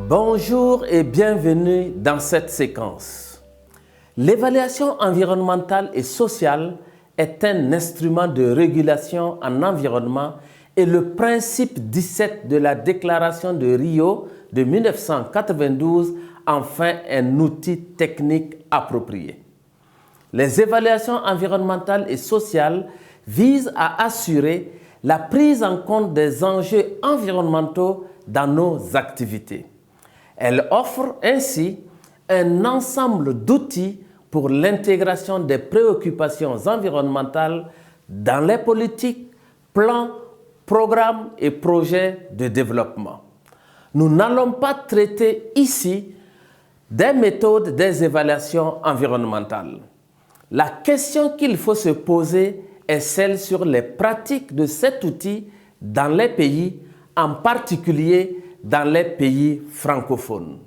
Bonjour et bienvenue dans cette séquence. L'évaluation environnementale et sociale est un instrument de régulation en environnement et le principe 17 de la Déclaration de Rio de 1992 en fait un outil technique approprié. Les évaluations environnementales et sociales visent à assurer la prise en compte des enjeux environnementaux dans nos activités. Elles offrent ainsi un ensemble d'outils pour l'intégration des préoccupations environnementales dans les politiques, plans, programmes et projets de développement. Nous n'allons pas traiter ici des méthodes des évaluations environnementales. La question qu'il faut se poser est celle sur les pratiques de cet outil dans les pays, en particulier dans les pays francophones.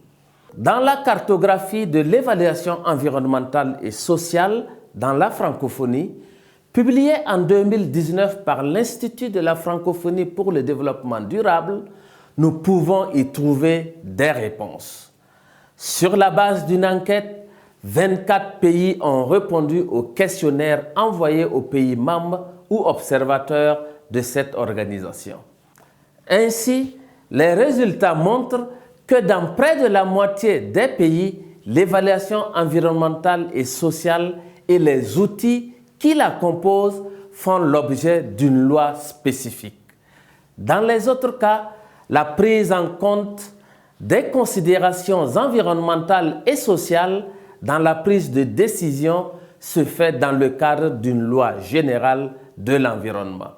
Dans la cartographie de l'évaluation environnementale et sociale dans la francophonie, publiée en 2019 par l'Institut de la francophonie pour le développement durable, nous pouvons y trouver des réponses. Sur la base d'une enquête, 24 pays ont répondu au questionnaire envoyé aux pays membres ou observateurs de cette organisation. Ainsi, les résultats montrent que dans près de la moitié des pays, l'évaluation environnementale et sociale et les outils qui la composent font l'objet d'une loi spécifique. Dans les autres cas, la prise en compte des considérations environnementales et sociales dans la prise de décision se fait dans le cadre d'une loi générale de l'environnement.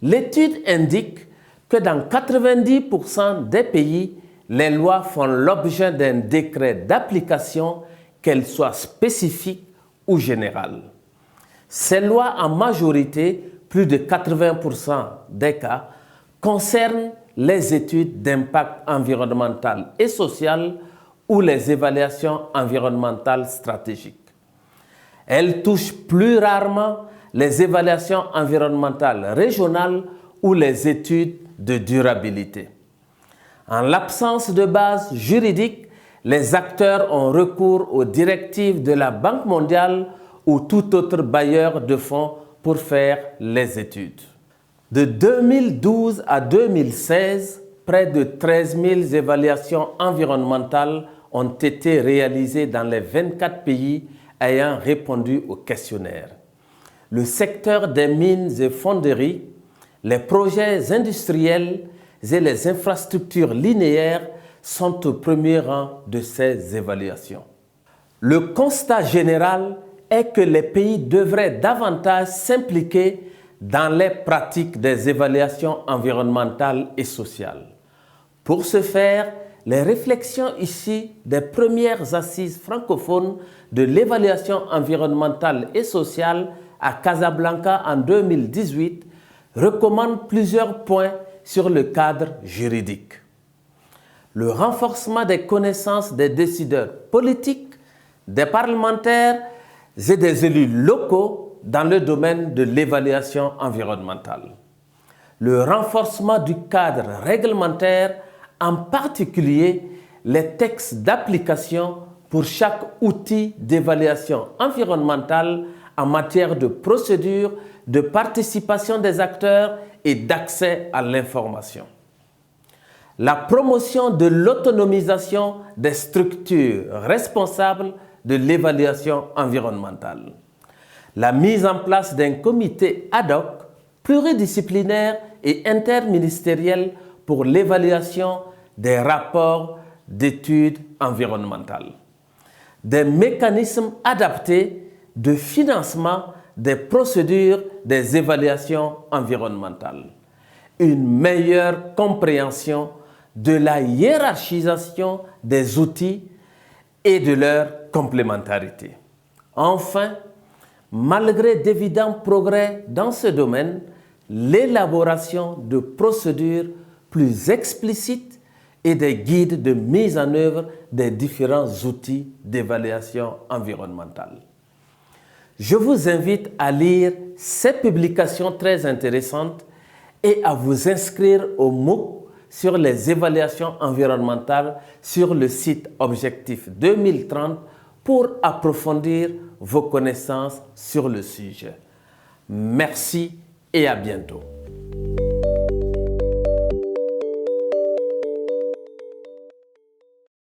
L'étude indique que dans 90% des pays, les lois font l'objet d'un décret d'application, qu'elles soient spécifiques ou générales. Ces lois, en majorité, plus de 80% des cas, concernent les études d'impact environnemental et social ou les évaluations environnementales stratégiques. Elles touchent plus rarement les évaluations environnementales régionales ou les études de durabilité. En l'absence de base juridique, les acteurs ont recours aux directives de la Banque mondiale ou tout autre bailleur de fonds pour faire les études. De 2012 à 2016, près de 13 000 évaluations environnementales ont été réalisées dans les 24 pays ayant répondu au questionnaire. Le secteur des mines et fonderies, les projets industriels et les infrastructures linéaires sont au premier rang de ces évaluations. Le constat général est que les pays devraient davantage s'impliquer dans les pratiques des évaluations environnementales et sociales. Pour ce faire, les réflexions ici des premières assises francophones de l'évaluation environnementale et sociale à Casablanca en 2018 recommande plusieurs points sur le cadre juridique. Le renforcement des connaissances des décideurs politiques, des parlementaires et des élus locaux dans le domaine de l'évaluation environnementale. Le renforcement du cadre réglementaire, en particulier les textes d'application pour chaque outil d'évaluation environnementale en matière de procédure, de participation des acteurs et d'accès à l'information. La promotion de l'autonomisation des structures responsables de l'évaluation environnementale. La mise en place d'un comité ad hoc, pluridisciplinaire et interministériel pour l'évaluation des rapports d'études environnementales. Des mécanismes adaptés de financement des procédures des évaluations environnementales. Une meilleure compréhension de la hiérarchisation des outils et de leur complémentarité. Enfin, malgré d'évidents progrès dans ce domaine, l'élaboration de procédures plus explicites et des guides de mise en œuvre des différents outils d'évaluation environnementale. Je vous invite à lire ces publications très intéressantes et à vous inscrire au MOOC sur les évaluations environnementales sur le site Objectif 2030 pour approfondir vos connaissances sur le sujet. Merci et à bientôt.